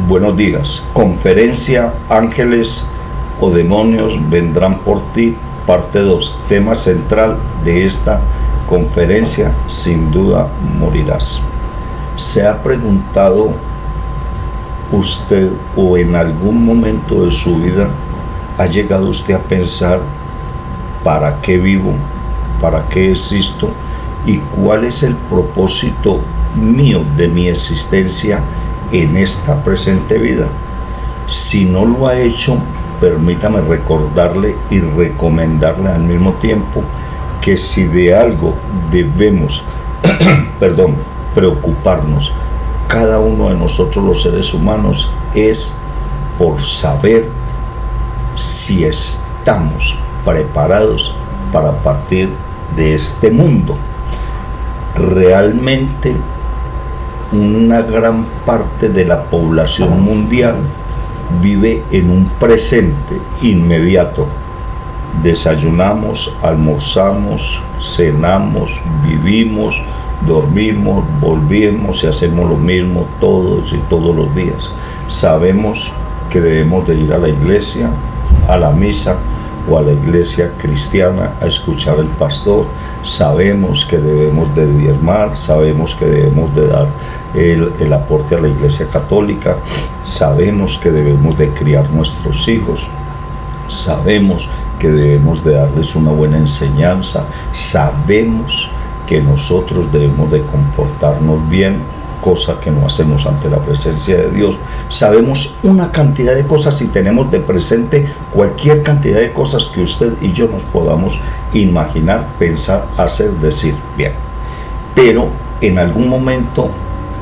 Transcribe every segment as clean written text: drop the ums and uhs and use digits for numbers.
Buenos días. Conferencia Ángeles o demonios vendrán por ti, parte 2. Tema central de esta conferencia: sin duda morirás. ¿Se ha preguntado usted o en algún momento de su vida ha llegado usted a pensar para qué vivo, para qué existo y cuál es el propósito mío de mi existencia en esta presente vida? Si no lo ha hecho, permítame recordarle y recomendarle al mismo tiempo que si de algo debemos preocuparnos cada uno de nosotros los seres humanos, es por saber si estamos preparados para partir de este mundo. Realmente una gran parte de la población mundial vive en un presente inmediato. Desayunamos, almorzamos, cenamos, vivimos, dormimos, volvemos y hacemos lo mismo todos y todos los días. Sabemos que debemos de ir a la iglesia, a la misa o a la iglesia cristiana a escuchar al pastor. Sabemos que debemos de diezmar, sabemos que debemos de dar el aporte a la iglesia católica, sabemos que debemos de criar nuestros hijos, sabemos que debemos de darles una buena enseñanza, sabemos que nosotros debemos de comportarnos bien, cosa que no hacemos ante la presencia de Dios. Sabemos una cantidad de cosas y tenemos de presente cualquier cantidad de cosas que usted y yo nos podamos imaginar, pensar, hacer, decir. Bien, pero en algún momento,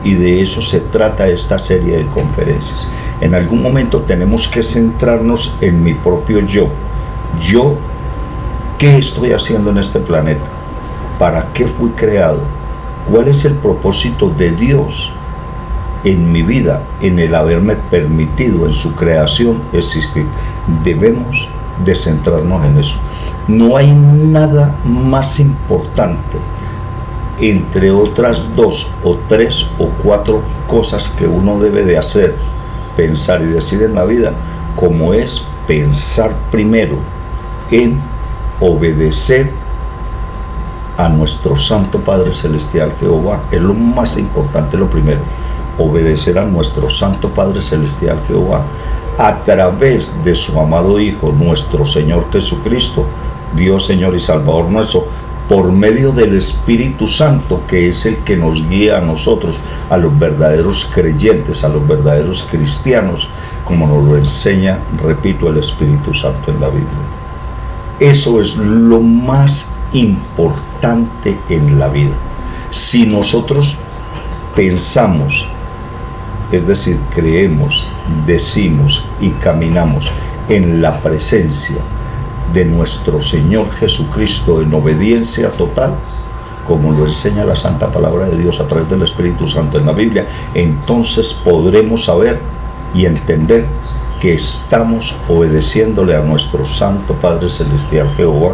y de eso se trata esta serie de conferencias, en algún momento tenemos que centrarnos en mi propio yo. Yo, ¿qué estoy haciendo en este planeta? ¿Para qué fui creado? ¿Cuál es el propósito de Dios en mi vida, en el haberme permitido en su creación existir? Debemos de centrarnos en eso. No hay nada más importante, entre otras 2 o 3 o 4 cosas que uno debe de hacer, pensar y decir en la vida, como es pensar primero en obedecer a nuestro Santo Padre Celestial Jehová. Es lo más importante, lo primero, obedecer a nuestro Santo Padre Celestial Jehová a través de su amado Hijo, nuestro Señor Jesucristo, Dios, Señor y Salvador nuestro, por medio del Espíritu Santo, que es el que nos guía a nosotros, a los verdaderos creyentes, a los verdaderos cristianos, como nos lo enseña, repito, el Espíritu Santo en la Biblia. Eso es lo más importante en la vida. Si nosotros pensamos, es decir, creemos, decimos y caminamos en la presencia de nuestro Señor Jesucristo en obediencia total, como lo enseña la Santa Palabra de Dios a través del Espíritu Santo en la Biblia, entonces podremos saber y entender que estamos obedeciéndole a nuestro Santo Padre Celestial Jehová,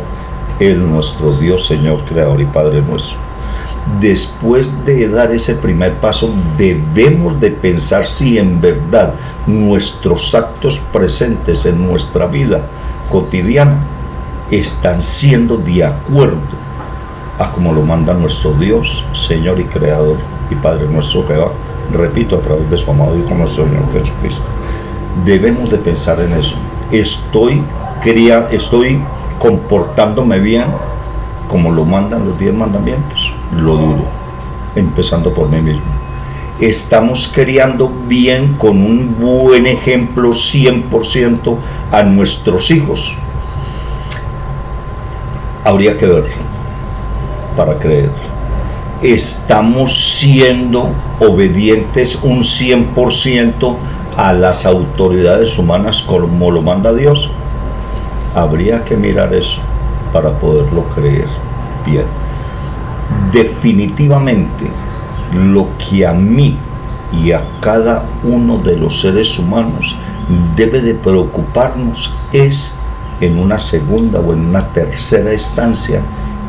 Él, nuestro Dios, Señor, Creador y Padre nuestro. Después de dar ese primer paso, debemos de pensar si en verdad nuestros actos presentes en nuestra vida cotidiana están siendo de acuerdo a como lo manda nuestro Dios, Señor y Creador y Padre nuestro Jehová, repito, a través de su amado Hijo, nuestro Señor Jesucristo. Debemos de pensar en eso. Estoy comportándome bien como lo mandan los 10 mandamientos. Lo dudo, empezando por mí mismo. Estamos criando bien, con un buen ejemplo, 100% a nuestros hijos. Habría que verlo para creerlo. Estamos siendo obedientes un 100% a las autoridades humanas como lo manda Dios. Habría que mirar eso para poderlo creer bien. Definitivamente, lo que a mí y a cada uno de los seres humanos debe de preocuparnos es, en una segunda o en una tercera instancia,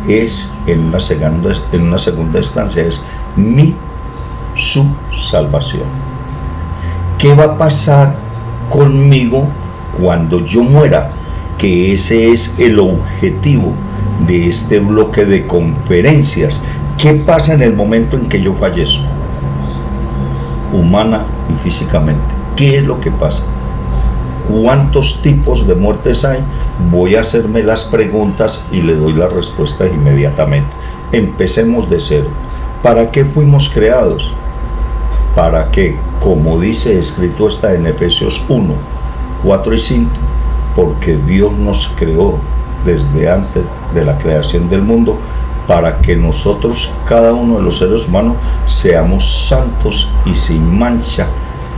en una segunda instancia, es su salvación. ¿qué va a pasar conmigo cuando yo muera? Que ese es el objetivo de este bloque de conferencias. ¿Qué pasa en el momento en que yo fallezco? Humana y físicamente. ¿Qué es lo que pasa? ¿Cuántos tipos de muertes hay? Voy a hacerme las preguntas y le doy la respuesta inmediatamente. Empecemos de cero. ¿Para qué fuimos creados? Para que, como dice escrito está en Efesios 1, 4 y 5, porque Dios nos creó desde antes de la creación del mundo para que nosotros, cada uno de los seres humanos, seamos santos y sin mancha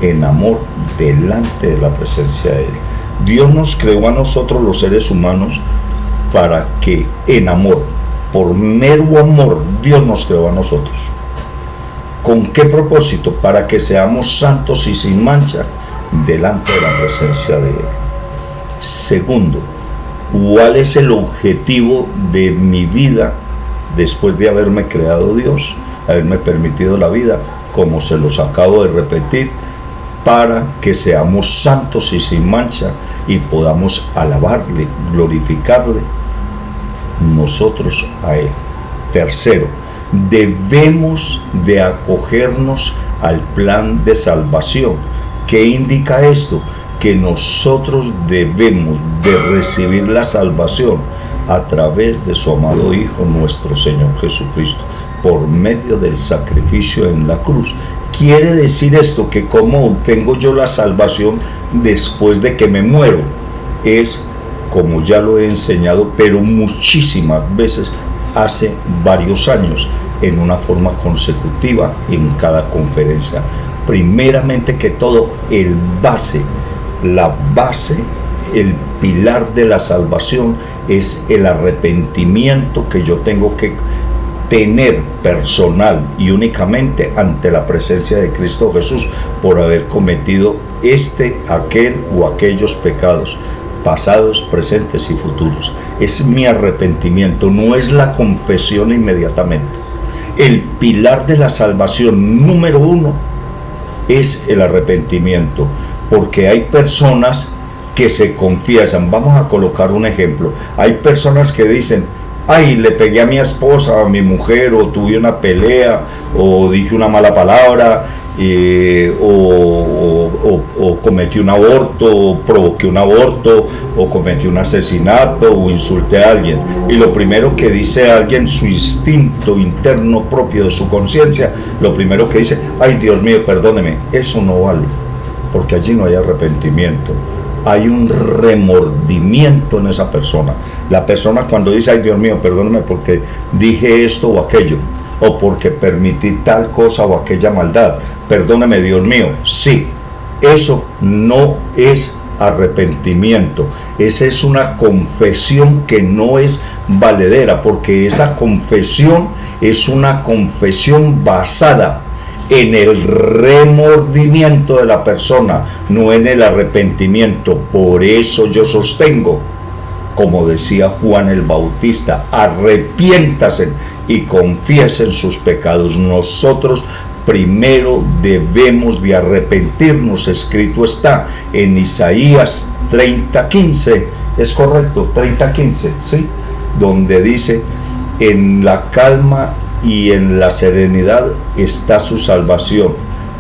en amor delante de la presencia de Él. Dios nos creó a nosotros los seres humanos para que en amor, por mero amor, Dios nos creó a nosotros. ¿Con qué propósito? Para que seamos santos y sin mancha delante de la presencia de Él. Segundo, ¿cuál es el objetivo de mi vida después de haberme creado Dios, haberme permitido la vida, como se los acabo de repetir, para que seamos santos y sin mancha y podamos alabarle, glorificarle nosotros a Él? Tercero, debemos de acogernos al plan de salvación. ¿Qué indica esto? Que nosotros debemos de recibir la salvación a través de su amado Hijo, nuestro Señor Jesucristo, por medio del sacrificio en la cruz. Quiere decir esto que cómo obtengo yo la salvación después de que me muero. Es, como ya lo he enseñado, pero muchísimas veces, hace varios años, en una forma consecutiva en cada conferencia. Primeramente que todo, la base, el pilar de la salvación es el arrepentimiento que yo tengo que tener personal y únicamente ante la presencia de Cristo Jesús por haber cometido aquel o aquellos pecados pasados, presentes y futuros. Es mi arrepentimiento, no es la confesión inmediatamente. El pilar de la salvación número 1 es el arrepentimiento, porque hay personas que se confiesan. Vamos a colocar un ejemplo. Hay personas que dicen: ay, le pegué a mi esposa, a mi mujer, o tuve una pelea, o dije una mala palabra, o cometí un aborto, o provoqué un aborto, o cometí un asesinato, o insulté a alguien. Y lo primero que dice alguien, su instinto interno propio de su conciencia, lo primero que dice: ay, Dios mío, perdóneme. Eso no vale, porque allí no hay arrepentimiento. Hay un remordimiento en esa persona. La persona cuando dice: ay, Dios mío, perdóname porque dije esto o aquello, o porque permití tal cosa o aquella maldad, perdóname, Dios mío. Sí, eso no es arrepentimiento. Esa es una confesión que no es valedera, porque esa confesión es una confesión basada en el remordimiento de la persona, no en el arrepentimiento. Por eso yo sostengo, como decía Juan el Bautista: arrepiéntase y confiesen sus pecados. Nosotros primero debemos de arrepentirnos. Escrito está en Isaías 30:15, es correcto, 30:15, ¿sí? Donde dice: en la calma y en la serenidad está su salvación,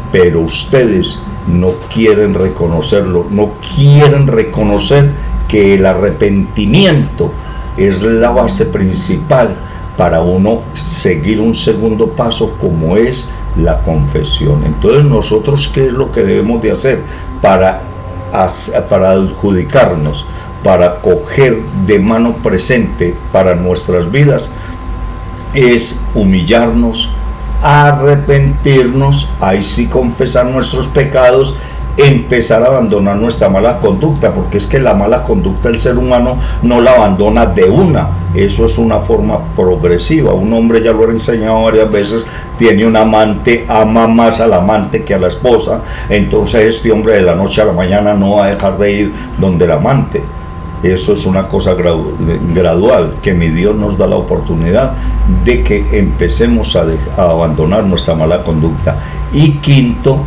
pero ustedes no quieren reconocerlo, no quieren reconocer que el arrepentimiento es la base principal para uno seguir un segundo paso, como es la confesión. Entonces, nosotros, ¿qué es lo que debemos de hacer para adjudicarnos, para coger de mano presente para nuestras vidas? Es humillarnos, arrepentirnos, ahí sí confesar nuestros pecados, empezar a abandonar nuestra mala conducta, porque es que la mala conducta el ser humano no la abandona de una, eso es una forma progresiva. Un hombre, ya lo he enseñado varias veces, tiene un amante, ama más al amante que a la esposa, entonces este hombre de la noche a la mañana no va a dejar de ir donde el amante. Eso es una cosa gradual, que mi Dios nos da la oportunidad de que empecemos a abandonar nuestra mala conducta. Y quinto,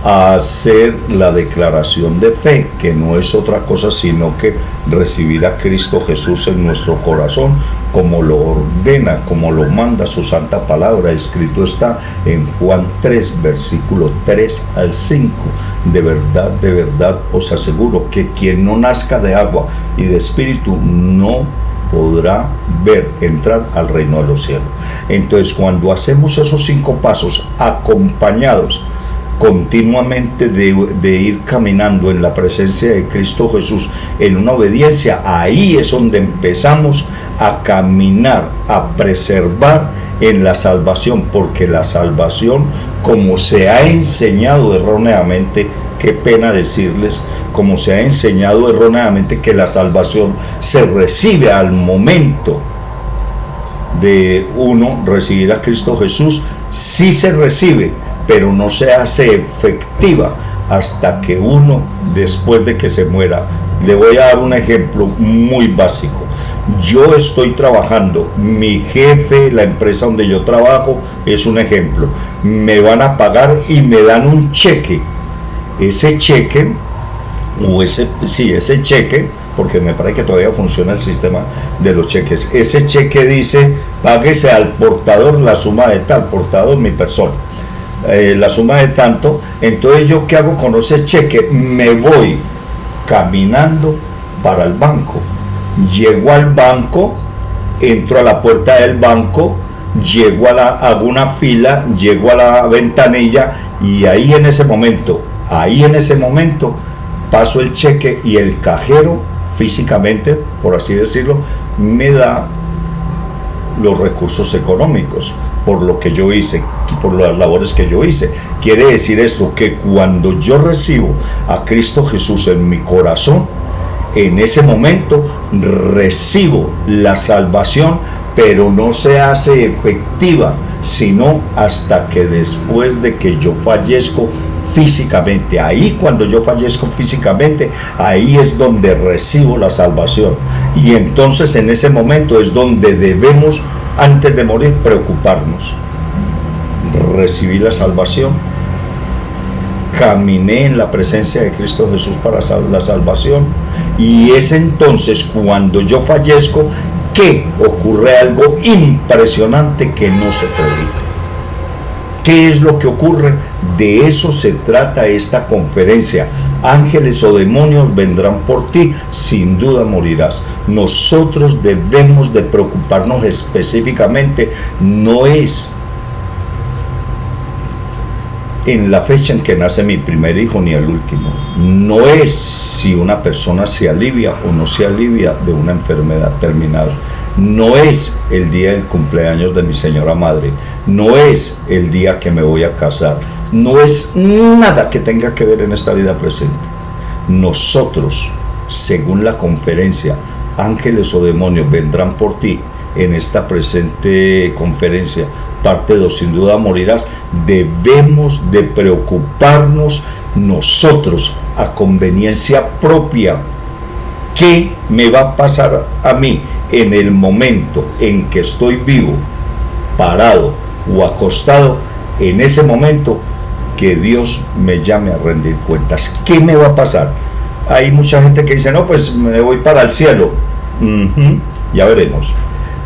a hacer la declaración de fe, que no es otra cosa sino que recibir a Cristo Jesús en nuestro corazón, como lo ordena, como lo manda su santa palabra. Escrito está en Juan 3, versículo 3 al 5. De verdad os aseguro que quien no nazca de agua y de espíritu no podrá entrar al reino de los cielos. Entonces, cuando hacemos esos 5 pasos acompañados continuamente de ir caminando en la presencia de Cristo Jesús en una obediencia, ahí es donde empezamos a caminar, a preservar en la salvación, porque la salvación, como se ha enseñado erróneamente, qué pena decirles, como se ha enseñado erróneamente que la salvación se recibe al momento de uno recibir a Cristo Jesús, sí se recibe, pero no se hace efectiva hasta que uno, después de que se muera. Le voy a dar un ejemplo muy básico. Yo estoy trabajando, mi jefe, la empresa donde yo trabajo es un ejemplo, me van a pagar y me dan un cheque. Ese cheque, ese cheque, porque me parece que todavía funciona el sistema de los cheques, ese cheque dice, páguese al portador la suma de tal, portador mi persona, la suma de tanto. Entonces, ¿yo qué hago con ese cheque? Me voy caminando para el banco. Llego al banco, entro a la puerta del banco, hago una fila, llego a la ventanilla y ahí en ese momento paso el cheque y el cajero físicamente, por así decirlo, me da los recursos económicos por lo que yo hice, por las labores que yo hice. Quiere decir esto, que cuando yo recibo a Cristo Jesús en mi corazón, en ese momento recibo la salvación, pero no se hace efectiva sino hasta que después de que yo fallezco físicamente. Ahí, cuando yo fallezco físicamente, ahí es donde recibo la salvación, y entonces en ese momento es donde debemos, antes de morir, preocuparnos. Recibí la salvación, caminé en la presencia de Cristo Jesús para la salvación, y es entonces cuando yo fallezco que ocurre algo impresionante que no se predica. ¿Qué es lo que ocurre? De eso se trata esta conferencia. Ángeles o demonios vendrán por ti, sin duda morirás. Nosotros debemos de preocuparnos específicamente, no es en la fecha en que nace mi primer hijo ni el último, no es si una persona se alivia o no se alivia de una enfermedad terminal, no es el día del cumpleaños de mi señora madre, no es el día que me voy a casar, no es nada que tenga que ver en esta vida presente. Nosotros, según la conferencia, ángeles o demonios vendrán por ti, en esta presente conferencia, parte 2, sin duda morirás, debemos de preocuparnos nosotros a conveniencia propia. ¿Qué me va a pasar a mí en el momento en que estoy vivo, parado o acostado? En ese momento que Dios me llame a rendir cuentas, ¿qué me va a pasar? Hay mucha gente que dice, no, pues me voy para el cielo. Ya veremos.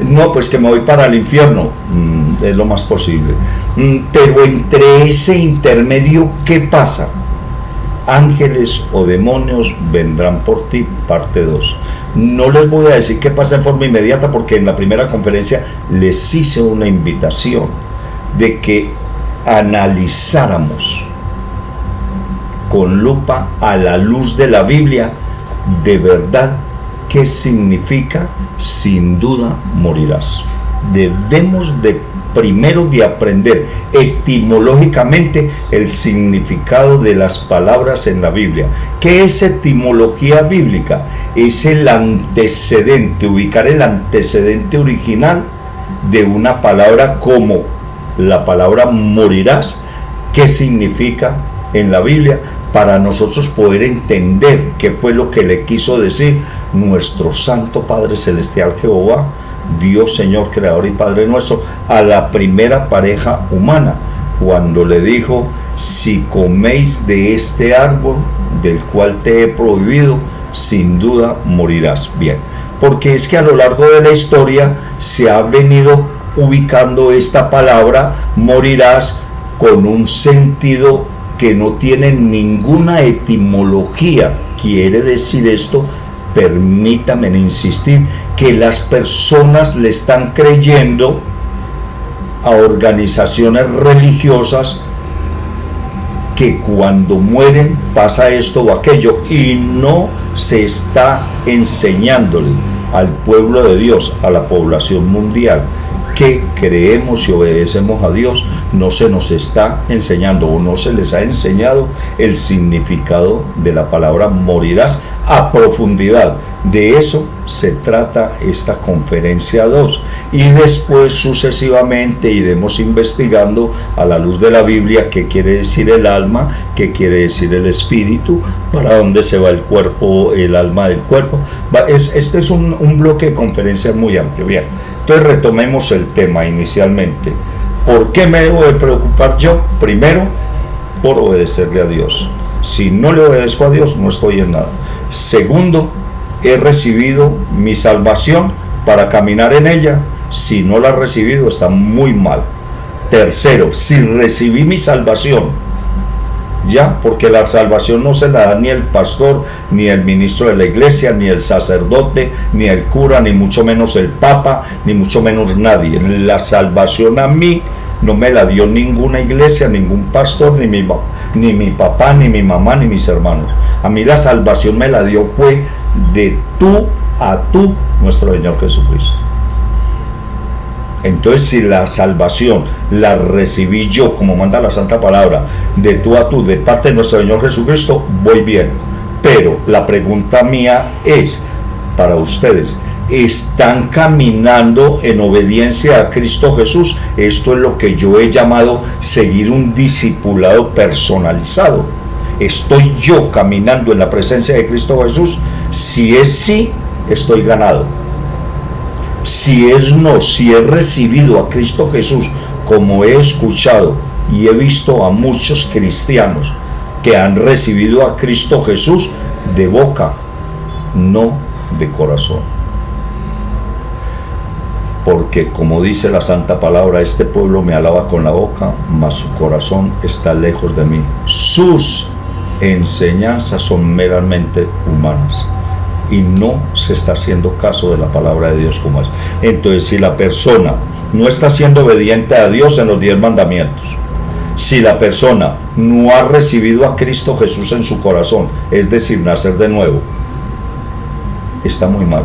No, pues que me voy para el infierno. Es lo más posible. Pero entre ese intermedio, ¿qué pasa? Ángeles o demonios vendrán por ti, parte 2. No les voy a decir qué pasa en forma inmediata, porque en la primera conferencia les hice una invitación de que analizáramos con lupa, a la luz de la Biblia, de verdad, ¿qué significa sin duda morirás? Debemos de primero de aprender etimológicamente el significado de las palabras en la Biblia. ¿Qué es etimología bíblica? Es el antecedente, ubicar el antecedente original de una palabra como la palabra morirás. ¿Qué significa en la Biblia? Para nosotros poder entender qué fue lo que le quiso decir nuestro Santo Padre Celestial Jehová, Dios Señor, Creador y Padre nuestro, a la primera pareja humana, cuando le dijo, si coméis de este árbol del cual te he prohibido, sin duda morirás. Bien, porque es que a lo largo de la historia se ha venido ubicando esta palabra morirás con un sentido que no tiene ninguna etimología. Quiere decir esto, permítame insistir, que las personas le están creyendo a organizaciones religiosas que cuando mueren pasa esto o aquello, y no se está enseñándole al pueblo de Dios, a la población mundial, que creemos y obedecemos a Dios. No se nos está enseñando o no se les ha enseñado el significado de la palabra morirás a profundidad. De eso se trata esta conferencia 2, y después sucesivamente iremos investigando a la luz de la Biblia qué quiere decir el alma, qué quiere decir el espíritu, para dónde se va el cuerpo, el alma del cuerpo. Este es un bloque de conferencias muy amplio. Bien, entonces retomemos el tema inicialmente. ¿Por qué me debo de preocupar yo? Primero, por obedecerle a Dios. Si no le obedezco a Dios, no estoy en nada. Segundo, he recibido mi salvación para caminar en ella. Si no la he recibido, está muy mal. Tercero, si recibí mi salvación, ya, porque la salvación no se la da ni el pastor, ni el ministro de la iglesia, ni el sacerdote, ni el cura, ni mucho menos el papa, ni mucho menos nadie. La salvación a mí no me la dio ninguna iglesia, ningún pastor, ni mi papá, ni mi mamá, ni mis hermanos. A mí la salvación me la dio fue de tú a tú, nuestro Señor Jesucristo. Entonces, si la salvación la recibí yo, como manda la Santa Palabra, de tú a tú, de parte de nuestro Señor Jesucristo, voy bien. Pero la pregunta mía es para ustedes: ¿están caminando en obediencia a Cristo Jesús? Esto es lo que yo he llamado seguir un discipulado personalizado. ¿Estoy yo caminando en la presencia de Cristo Jesús? Si es sí, estoy ganado. Si es no, si he recibido a Cristo Jesús, como he escuchado y he visto a muchos cristianos que han recibido a Cristo Jesús de boca, no de corazón. Porque como dice la Santa Palabra, este pueblo me alaba con la boca, mas su corazón está lejos de mí. Sus enseñanzas son meramente humanas y no se está haciendo caso de la palabra de Dios como es. Entonces, si la persona no está siendo obediente a Dios en los 10 mandamientos, si la persona no ha recibido a Cristo Jesús en su corazón, es decir, nacer de nuevo, está muy mal.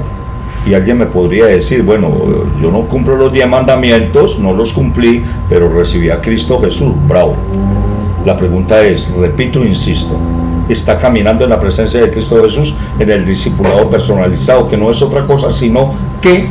Y alguien me podría decir, bueno, yo no cumplo los 10 mandamientos, no los cumplí, pero recibí a Cristo Jesús. Bravo. La pregunta es, repito, insisto, ¿está caminando en la presencia de Cristo Jesús en el discipulado personalizado, que no es otra cosa sino que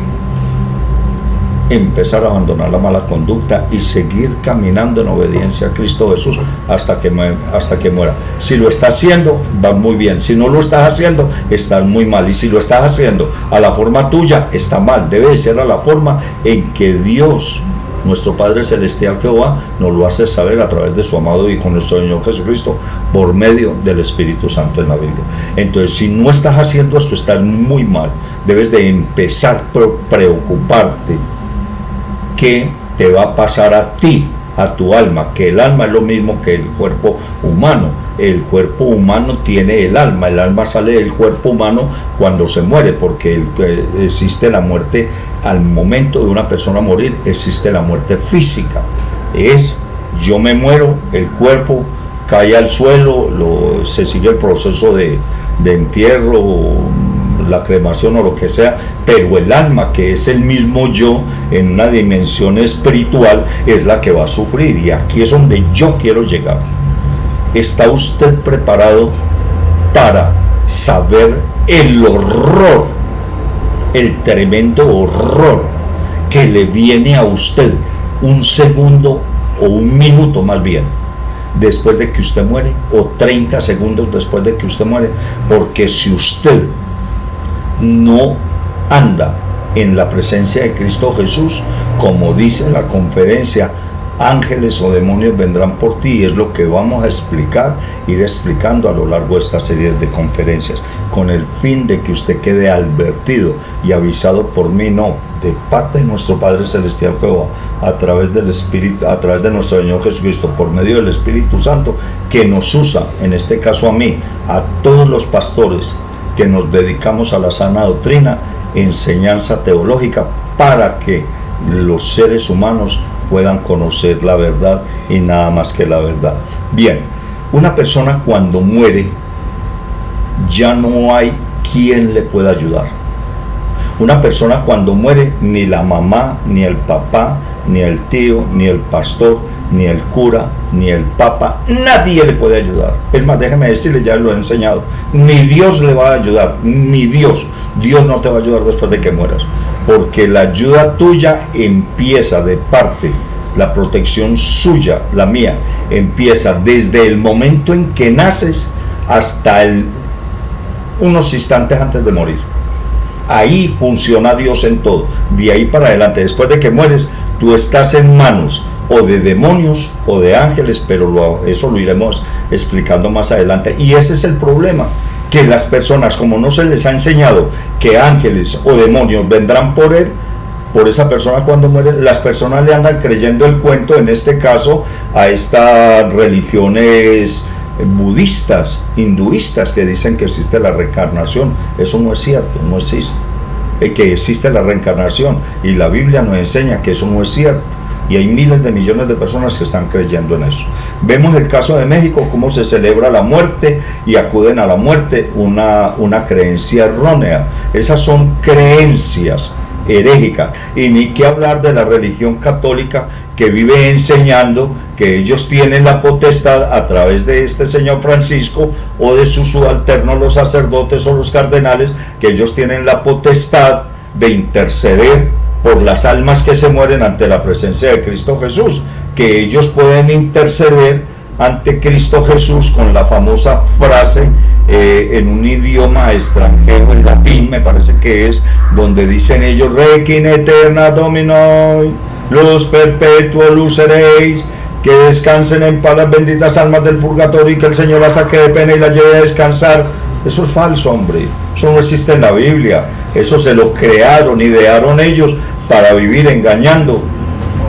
empezar a abandonar la mala conducta y seguir caminando en obediencia a Cristo Jesús hasta que muera? Si lo está haciendo, va muy bien. Si no lo estás haciendo, estás muy mal. Y si lo estás haciendo a la forma tuya, está mal. Debe de ser a la forma en que Dios, nuestro Padre Celestial Jehová, nos lo hace saber a través de su amado Hijo, nuestro Señor Jesucristo, por medio del Espíritu Santo en la Biblia. Entonces, si no estás haciendo esto, estás muy mal. Debes de empezar por preocuparte qué te va a pasar a ti, a tu alma, que el alma es lo mismo que el cuerpo humano. El cuerpo humano tiene el alma sale del cuerpo humano cuando se muere, porque existe la muerte al momento de una persona morir, existe la muerte física. Yo me muero, el cuerpo cae al suelo, se sigue el proceso de entierro, la cremación o lo que sea, pero el alma, que es el mismo yo en una dimensión espiritual, es la que va a sufrir, y aquí es donde yo quiero llegar. ¿Está usted preparado para saber el horror, el tremendo horror que le viene a usted un segundo o un minuto más bien después de que usted muere, o 30 segundos después de que usted muere? Porque si usted no anda en la presencia de Cristo Jesús, como dice la conferencia, ángeles o demonios vendrán por ti, y es lo que vamos a ir explicando a lo largo de esta serie de conferencias, con el fin de que usted quede advertido y avisado por mí, no, de parte de nuestro Padre Celestial Jehová, a través del Espíritu, a través de nuestro Señor Jesucristo, por medio del Espíritu Santo, que nos usa, en este caso a mí, a todos los pastores que nos dedicamos a la sana doctrina, enseñanza teológica, para que los seres humanos puedan conocer la verdad y nada más que la verdad. Bien, una persona cuando muere ya no hay quien le pueda ayudar. Una persona cuando muere, ni la mamá, ni el papá, ni el tío, ni el pastor, ni el cura, ni el papa, nadie le puede ayudar. Es más, déjeme decirle, ya lo he enseñado, ni Dios le va a ayudar, ni Dios. Dios no te va a ayudar después de que mueras, porque la ayuda tuya empieza de parte, la protección suya, la mía, empieza desde el momento en que naces hasta unos instantes antes de morir. Ahí funciona Dios en todo. De ahí para adelante, después de que mueres, tú estás en manos o de demonios o de ángeles, pero eso lo iremos explicando más adelante. Y ese es el problema, que las personas, como no se les ha enseñado que ángeles o demonios vendrán por esa persona cuando muere, las personas le andan creyendo el cuento, en este caso a estas religiones budistas, hinduistas, que dicen que existe la reencarnación. Eso no es cierto, no existe. Que existe la reencarnación, y la Biblia nos enseña que eso no es cierto, y hay miles de millones de personas que están creyendo en eso. Vemos el caso de México, cómo se celebra la muerte y acuden a la muerte, una creencia errónea. Esas son creencias herejicas, y ni qué hablar de la religión católica, que vive enseñando que ellos tienen la potestad, a través de este señor Francisco o de sus subalternos, los sacerdotes o los cardenales, que ellos tienen la potestad de interceder por las almas que se mueren ante la presencia de Cristo Jesús, que ellos pueden interceder ante Cristo Jesús con la famosa frase en un idioma extranjero, en latín me parece que es, donde dicen ellos: Requiem aeterna Domino, luz perpetua luceréis, que descansen en paz las benditas almas del purgatorio, y que el Señor las saque de pena y las lleve a descansar. Eso es falso, hombre, eso no existe en la Biblia, eso se lo crearon, idearon ellos para vivir engañando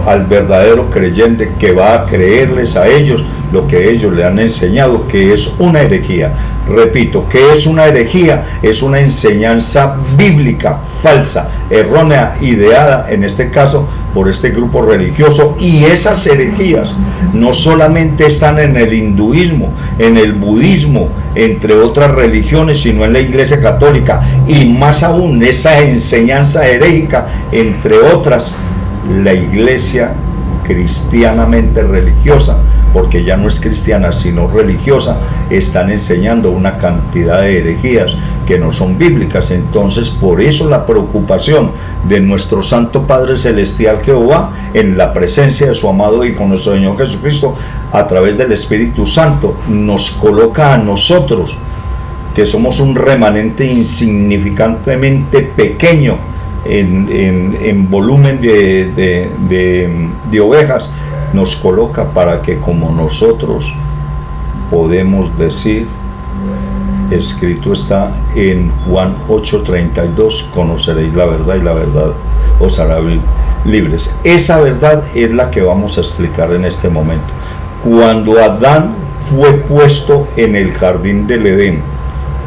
al verdadero creyente, que va a creerles a ellos lo que ellos le han enseñado, que es una herejía. Repito, que es una herejía, es una enseñanza bíblica falsa, errónea, ideada en este caso por este grupo religioso. Y esas herejías no solamente están en el hinduismo, en el budismo, entre otras religiones, sino en la Iglesia Católica, y más aún esa enseñanza herégica, entre otras, la Iglesia cristianamente religiosa, porque ya no es cristiana sino religiosa, están enseñando una cantidad de herejías que no son bíblicas. Entonces, por eso la preocupación de nuestro Santo Padre Celestial Jehová, en la presencia de su amado Hijo, nuestro Señor Jesucristo, a través del Espíritu Santo, nos coloca a nosotros, que somos un remanente insignificantemente pequeño en volumen de ovejas, nos coloca para que, como nosotros podemos decir, escrito está en Juan 8:32, conoceréis la verdad y la verdad os hará libres. Esa verdad es la que vamos a explicar en este momento. Cuando Adán fue puesto en el jardín del Edén,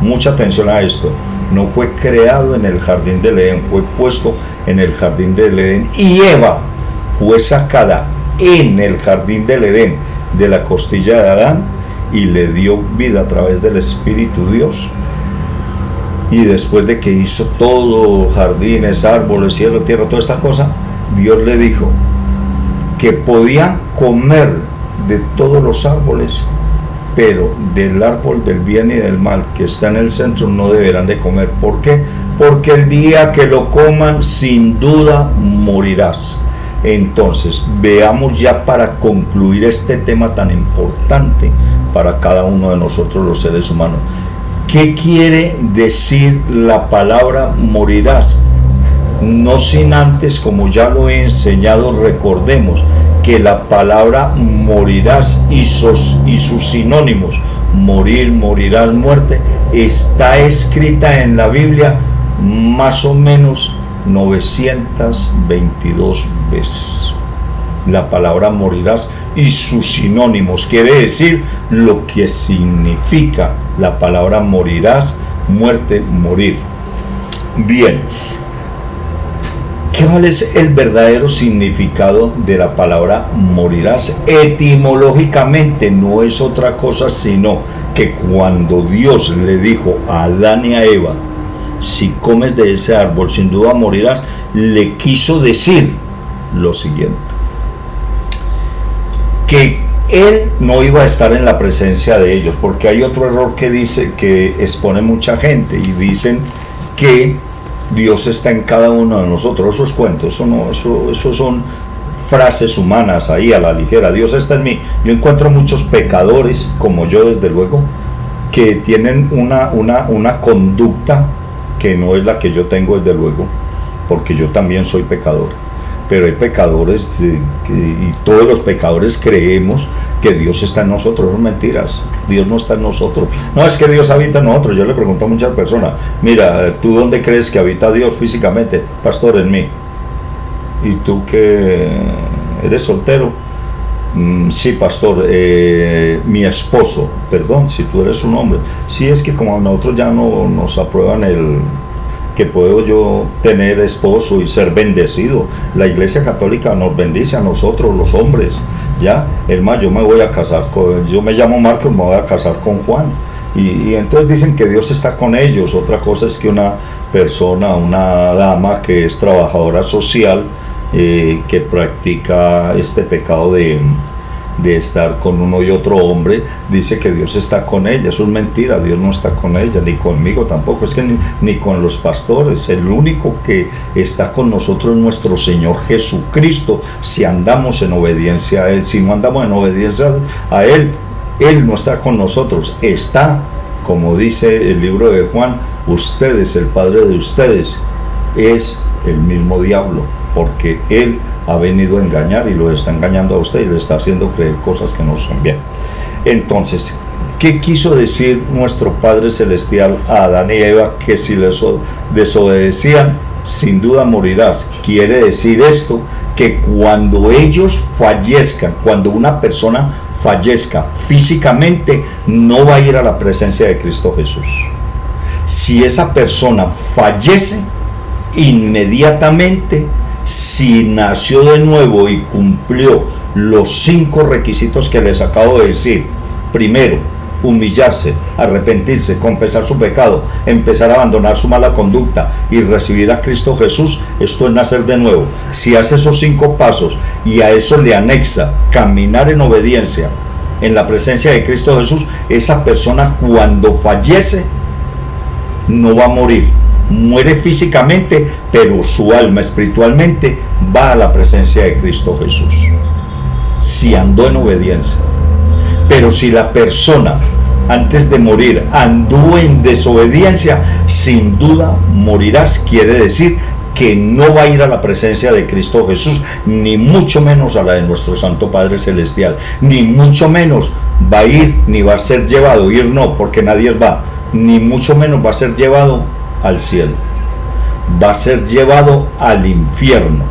mucha atención a esto, no fue creado en el jardín del Edén, fue puesto en el jardín del Edén, y Eva fue sacada en el jardín del Edén de la costilla de Adán, y le dio vida a través del Espíritu Dios. Y después de que hizo todo, jardines, árboles, cielo, tierra, toda esta cosa, Dios le dijo que podían comer de todos los árboles, pero del árbol del bien y del mal, que está en el centro, no deberán de comer. ¿Por qué? Porque el día que lo coman, sin duda morirás. Entonces, veamos ya, para concluir este tema tan importante para cada uno de nosotros los seres humanos, ¿qué quiere decir la palabra morirás? No sin antes, como ya lo he enseñado, recordemos que la palabra morirás y sus sinónimos, morir, morirás, muerte, está escrita en la Biblia más o menos 922 veces. La palabra morirás y sus sinónimos, quiere decir lo que significa la palabra morirás, muerte, morir. Bien, ¿cuál es el verdadero significado de la palabra morirás? Etimológicamente no es otra cosa sino que cuando Dios le dijo a Adán y a Eva, si comes de ese árbol sin duda morirás, le quiso decir lo siguiente: que él no iba a estar en la presencia de ellos, porque hay otro error que dice, que expone mucha gente, y dicen que Dios está en cada uno de nosotros. Eso es cuento, eso no, eso son frases humanas ahí a la ligera. Dios está en mí. Yo encuentro muchos pecadores, como yo desde luego, que tienen una conducta que no es la que yo tengo desde luego, porque yo también soy pecador. Pero hay pecadores y todos los pecadores creemos que Dios está en nosotros. Son mentiras. Dios no está en nosotros. No es que Dios habita en nosotros. Yo le pregunto a muchas personas, mira, ¿tú dónde crees que habita Dios físicamente? Pastor, en mí. ¿Y tú que eres soltero? Sí, pastor, mi esposo. Perdón, si tú eres un hombre. Sí, es que como a nosotros ya no nos aprueban el que puedo yo tener esposo y ser bendecido. La Iglesia Católica nos bendice a nosotros los hombres, ya. Es más, yo me voy a casar yo me llamo Marcos, me voy a casar con Juan, y entonces dicen que Dios está con ellos. Otra cosa es que una persona, una dama que es trabajadora social, que practica este pecado de estar con uno y otro hombre, dice que Dios está con ella. Eso es mentira. Dios no está con ella, ni conmigo tampoco. Es que ni con los pastores. El único que está con nosotros es nuestro Señor Jesucristo, si andamos en obediencia a Él. Si no andamos en obediencia a Él, Él no está con nosotros. Está, como dice el libro de Juan, ustedes, el padre de ustedes es el mismo diablo, porque Él ha venido a engañar y lo está engañando a usted y le está haciendo creer cosas que no son bien. Entonces, ¿qué quiso decir nuestro Padre Celestial a Adán y Eva? Que si les desobedecían, sin duda morirás. Quiere decir esto, que cuando ellos fallezcan, cuando una persona fallezca físicamente, no va a ir a la presencia de Cristo Jesús. Si esa persona fallece, inmediatamente, si nació de nuevo y cumplió los 5 requisitos que les acabo de decir: primero, humillarse, arrepentirse, confesar su pecado, empezar a abandonar su mala conducta y recibir a Cristo Jesús, esto es nacer de nuevo. Si hace esos 5 pasos y a eso le anexa caminar en obediencia en la presencia de Cristo Jesús, esa persona cuando fallece no va a morir. Muere físicamente, pero su alma espiritualmente va a la presencia de Cristo Jesús, si andó en obediencia. Pero si la persona antes de morir anduvo en desobediencia, sin duda morirás. Quiere decir que no va a ir a la presencia de Cristo Jesús, ni mucho menos a la de nuestro Santo Padre Celestial, ni mucho menos va a ir, ni va a ser llevado. Ir no, porque nadie va, ni mucho menos va a ser llevado al cielo. Va a ser llevado al infierno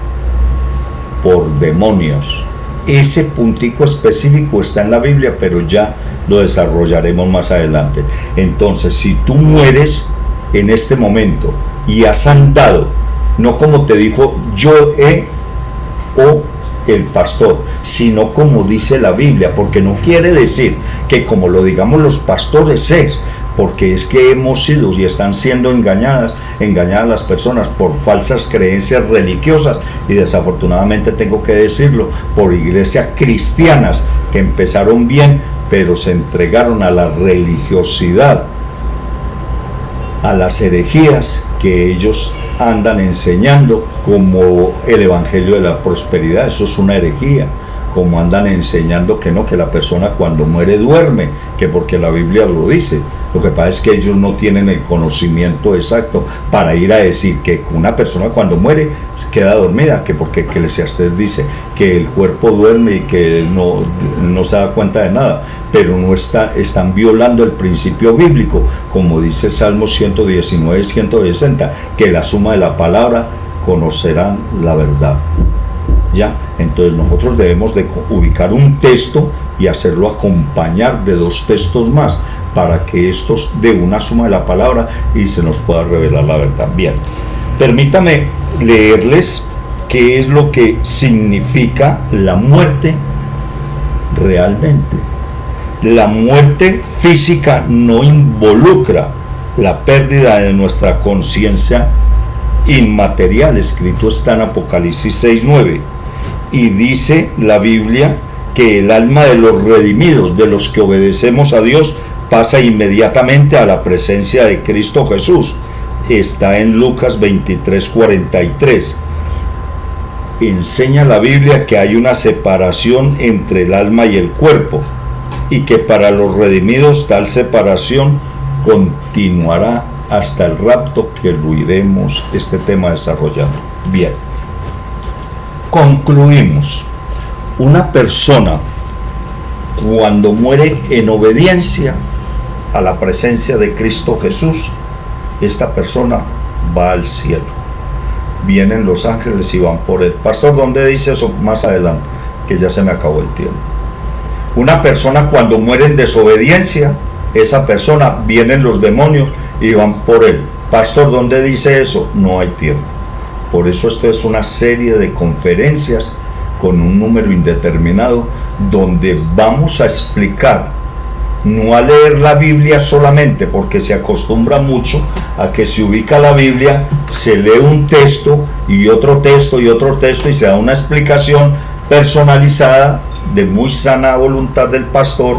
por demonios. Ese puntico específico está en la Biblia, pero ya lo desarrollaremos más adelante. Entonces, si tú mueres en este momento y has andado, no como te dijo Joe o el pastor, sino como dice la Biblia, porque no quiere decir que como lo digamos los pastores es, porque es que hemos sido y están siendo engañadas las personas por falsas creencias religiosas, y desafortunadamente tengo que decirlo, por iglesias cristianas que empezaron bien, pero se entregaron a la religiosidad, a las herejías que ellos andan enseñando, como el evangelio de la prosperidad. Eso es una herejía, como andan enseñando que no, que la persona cuando muere duerme, que porque la Biblia lo dice. Lo que pasa es que ellos no tienen el conocimiento exacto para ir a decir que una persona cuando muere queda dormida, que porque Eclesiastés dice que el cuerpo duerme y que no se da cuenta de nada, pero están violando el principio bíblico, como dice Salmo 119, 160, que la suma de la palabra conocerán la verdad. Ya, entonces nosotros debemos de ubicar un texto y hacerlo acompañar de 2 textos más, para que estos dé una suma de la palabra y se nos pueda revelar la verdad. Bien, permítame leerles qué es lo que significa la muerte realmente. La muerte física no involucra la pérdida de nuestra conciencia inmaterial. Escrito está en Apocalipsis 6:9, y dice la Biblia que el alma de los redimidos, de los que obedecemos a Dios, pasa inmediatamente a la presencia de Cristo Jesús. Está en Lucas 23:43. Enseña la Biblia que hay una separación entre el alma y el cuerpo, y que para los redimidos tal separación continuará hasta el rapto, que lo iremos este tema desarrollando. Bien, concluimos. Una persona cuando muere en obediencia a la presencia de Cristo Jesús, esta persona va al cielo. Vienen los ángeles y van por él. Pastor, ¿dónde dice eso? Más adelante, que ya se me acabó el tiempo. Una persona cuando muere en desobediencia, esa persona, vienen los demonios y van por él. Pastor, ¿dónde dice eso? No hay tiempo. Por eso esto es una serie de conferencias con un número indeterminado, donde vamos a explicar, no a leer la Biblia solamente, porque se acostumbra mucho a que se ubica la Biblia, se lee un texto y otro texto y otro texto, y se da una explicación personalizada de muy sana voluntad del pastor,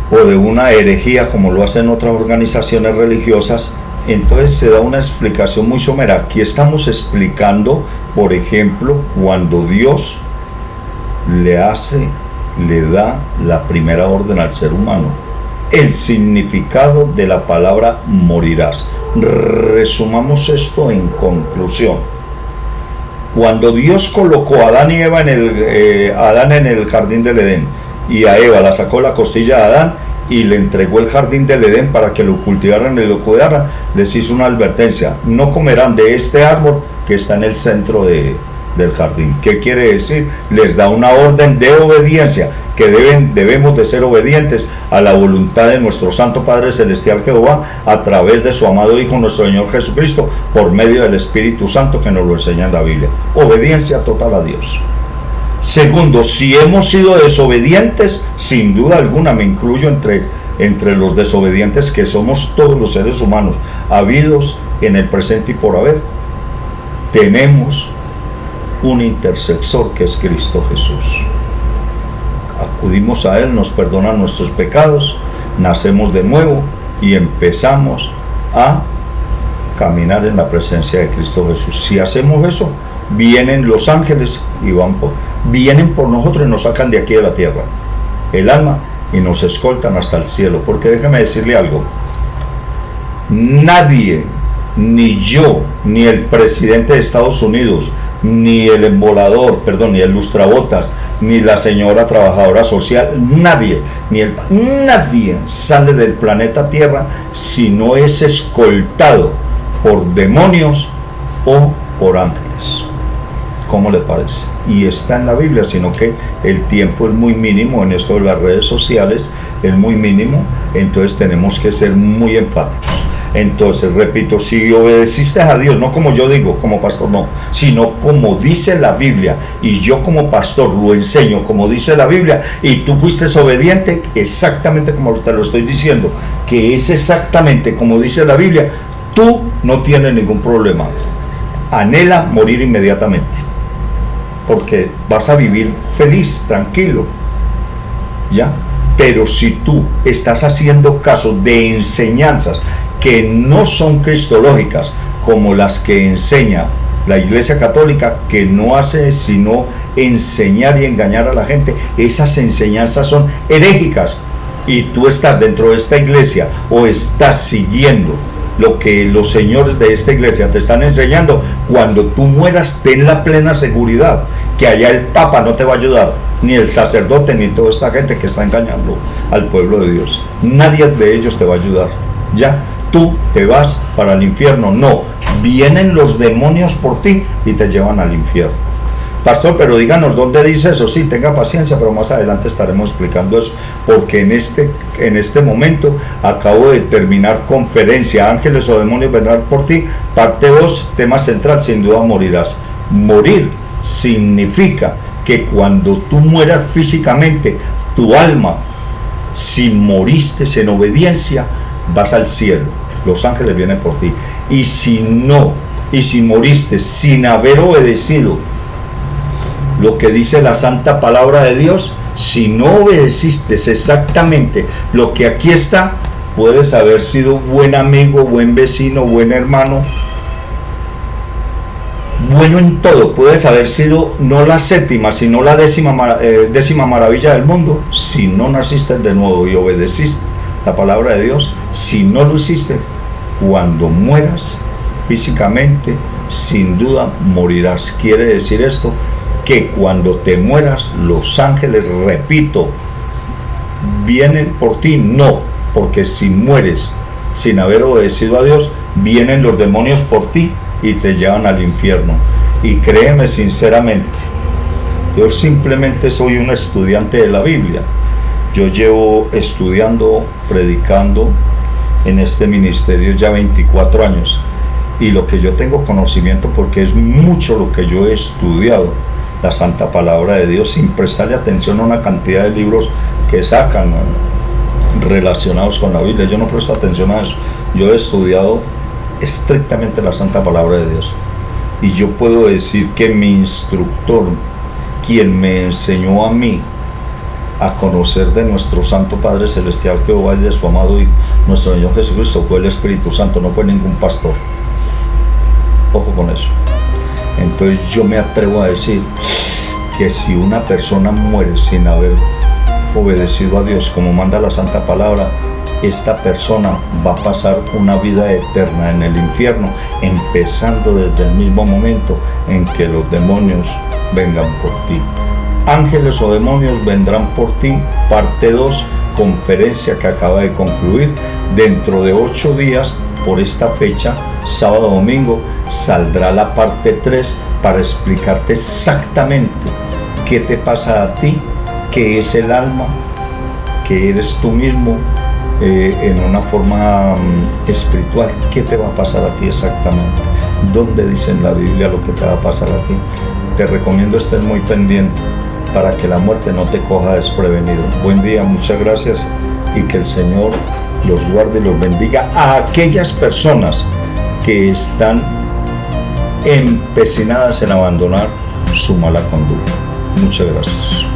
o de una herejía como lo hacen otras organizaciones religiosas. Entonces se da una explicación muy somera. Aquí estamos explicando, por ejemplo, cuando Dios le da la primera orden al ser humano, el significado de la palabra morirás. Resumamos esto en conclusión. Cuando Dios colocó a Adán y Eva Adán en el jardín del Edén, y a Eva la sacó la costilla de Adán y le entregó el jardín del Edén para que lo cultivaran y lo cuidaran, les hizo una advertencia: no comerán de este árbol que está en el centro del jardín. ¿Qué quiere decir? Les da una orden de obediencia, que debemos de ser obedientes a la voluntad de nuestro Santo Padre Celestial Jehová, a través de su amado Hijo nuestro Señor Jesucristo, por medio del Espíritu Santo, que nos lo enseña en la Biblia. Obediencia total a Dios. Segundo, si hemos sido desobedientes, sin duda alguna me incluyo entre los desobedientes, que somos todos los seres humanos, habidos en el presente y por haber, tenemos un intercesor, que es Cristo Jesús. Acudimos a Él, nos perdona nuestros pecados, nacemos de nuevo y empezamos a caminar en la presencia de Cristo Jesús. Si hacemos eso, vienen los ángeles y vienen por nosotros y nos sacan de aquí de la tierra, el alma, y nos escoltan hasta el cielo. Porque déjame decirle algo: nadie, ni yo, ni el presidente de Estados Unidos, ni el ni el lustrabotas, ni la señora trabajadora social, nadie sale del planeta Tierra si no es escoltado por demonios o por ángeles. ¿Cómo le parece? Y está en la Biblia, sino que el tiempo es muy mínimo en esto de las redes sociales, es muy mínimo, entonces tenemos que ser muy enfáticos. Entonces, repito, si obedeciste a Dios, no como yo digo, como pastor, no, sino como dice la Biblia, y yo como pastor lo enseño como dice la Biblia, y tú fuiste obediente exactamente como te lo estoy diciendo, que es exactamente como dice la Biblia, tú no tienes ningún problema. Anhela morir inmediatamente, porque vas a vivir feliz, tranquilo, ¿ya? Pero si tú estás haciendo caso de enseñanzas que no son cristológicas, como las que enseña La Iglesia Católica, que no hace sino enseñar y engañar a la gente, esas enseñanzas son herégicas. Y tú estás dentro de esta iglesia o estás siguiendo lo que los señores de esta iglesia te están enseñando, cuando tú mueras, ten la plena seguridad que allá el Papa no te va a ayudar, ni el sacerdote, ni toda esta gente que está engañando al pueblo de Dios. Nadie de ellos te va a ayudar. Ya, tú te vas para el infierno. No, vienen los demonios por ti y te llevan al infierno. Pastor, pero díganos dónde dice eso. Sí, tenga paciencia, pero más adelante estaremos explicando eso, porque en este momento acabo de terminar conferencia, Ángeles o Demonios vendrán por ti, parte 2, tema central, sin duda morirás. Morir significa que cuando tú mueras físicamente, tu alma, si moriste en obediencia, vas al cielo, los ángeles vienen por ti. Y si no, y si moriste sin haber obedecido lo que dice la santa palabra de Dios, si no obedeciste exactamente lo que aquí está, puedes haber sido buen amigo, buen vecino, buen hermano, bueno en todo, puedes haber sido no la séptima, sino la décima maravilla del mundo. Si no naciste de nuevo y obedeciste la palabra de Dios, si no lo hiciste, cuando mueras físicamente, sin duda morirás. Quiere decir esto, que cuando te mueras, los ángeles, repito, vienen por ti. No, porque si mueres sin haber obedecido a Dios, vienen los demonios por ti y te llevan al infierno. Y créeme sinceramente, yo simplemente soy un estudiante de la Biblia. Yo llevo estudiando, predicando en este ministerio ya 24 años, y lo que yo tengo conocimiento, porque es mucho lo que yo he estudiado, la santa palabra de Dios, sin prestarle atención a una cantidad de libros que sacan relacionados con la Biblia. Yo no presto atención a eso. Yo he estudiado estrictamente la santa palabra de Dios, y yo puedo decir que mi instructor, quien me enseñó a mí a conocer de nuestro Santo Padre Celestial Jehová y de su amado Hijo, nuestro Señor Jesucristo, fue el Espíritu Santo, no fue ningún pastor. Ojo con eso. Entonces yo me atrevo a decir que si una persona muere sin haber obedecido a Dios como manda la santa palabra, esta persona va a pasar una vida eterna en el infierno, empezando desde el mismo momento en que los demonios vengan por ti. Ángeles o demonios vendrán por ti, parte 2, conferencia que acaba de concluir. Dentro de 8 días, por esta fecha, sábado, domingo, saldrá la parte 3 para explicarte exactamente qué te pasa a ti, qué es el alma, qué eres tú mismo, en una forma espiritual, qué te va a pasar a ti exactamente, dónde dice en la Biblia lo que te va a pasar a ti. Te recomiendo estar muy pendiente para que la muerte no te coja desprevenido. Buen día, muchas gracias, y que el Señor los guarde y los bendiga a aquellas personas que están empecinadas en abandonar su mala conducta. Muchas gracias.